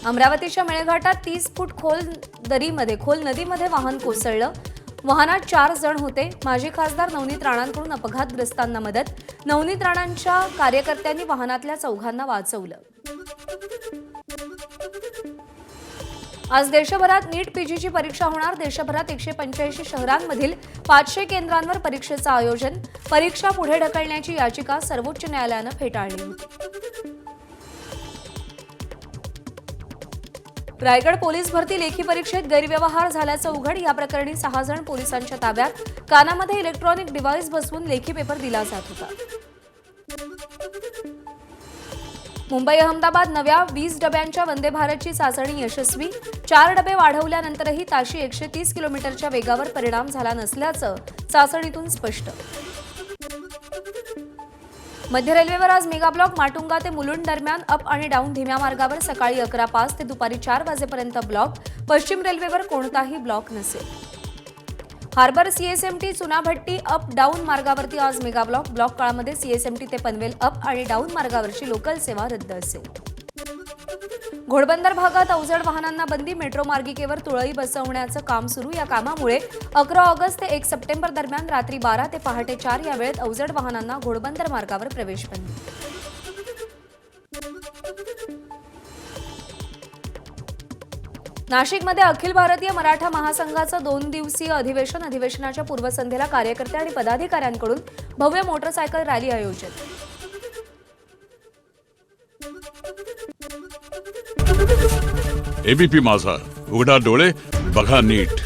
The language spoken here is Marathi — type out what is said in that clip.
अमरावतीच्या मेळघाटात 30 फूट खोल नदीमध्ये वाहन कोसळलं। वाहनात 4 जण होते। माजी खासदार नवनीत राणांकडून अपघातग्रस्तांना मदत। नवनीत राणांच्या कार्यकर्त्यांनी वाहनातल्या चौघांना वाचवलं। आज देशभरात नीट पीजीची परीक्षा होणार। देशभरात 185 शहरांमधील 500 केंद्रांवर परीक्षेचं आयोजन। परीक्षा पुढे ढकलण्याची याचिका सर्वोच्च न्यायालयानं फेटाळली होती। रायगड पोलीस भरती लेखी परीक्षेत गैरव्यवहार झाल्याचं उघड। या प्रकरणी 6 जण पोलिसांच्या ताब्यात। कानामध्ये इलेक्ट्रॉनिक डिव्हाइस बसवून लेखी पेपर दिला जात होता। मुंबई अहमदाबाद नव्या 20 डब्यांच्या वंदे भारतची चाचणी यशस्वी। 4 डबे वाढवल्यानंतरही ताशी 130 किलोमीटरच्या वेगावर परिणाम झाला नसल्याचं चाचणीतून स्पष्ट। मध्य रेल्वेवर आज मेगा ब्लॉक। माटुंगा ते मुलुंड दरम्यान अप आणि डाऊन धीम्या मार्गावर सकाळी 11:05 ते दुपारी 4 वाजेपर्यंत ब्लॉक। पश्चिम रेल्वेवर कोणताही ब्लॉक नसेल। Harbour CSMT Chunabhatti up down मार्गावरती आज मेगा ब्लॉक। ब्लॉक काळामध्ये सीएसएमटी ते पनवेल अप आणि डाऊन मार्गावरची लोकल सेवा रद्द असेल। घोडबंदर भागात अवजड वाहनांना बंदी। मेट्रो मार्गिकेवर तुळई बसवण्याचं काम सुरू। या कामामुळे 11 ऑगस्ट ते 1 सप्टेंबर दरम्यान रात्री 12 ते पहाटे 4 या वेळेत अवजड वाहनांना घोडबंदर मार्गावर प्रवेश बंदी। नाशिकमध्ये अखिल भारतीय मराठा महासंघाचं 2 दिवसीय अधिवेशनाच्या पूर्वसंध्येला कार्यकर्ते आणि पदाधिकाऱ्यांकडून भव्य मोटरसायकल रॅली आयोजित। एबीपी माझा, उघडा डोळे बघा नीट।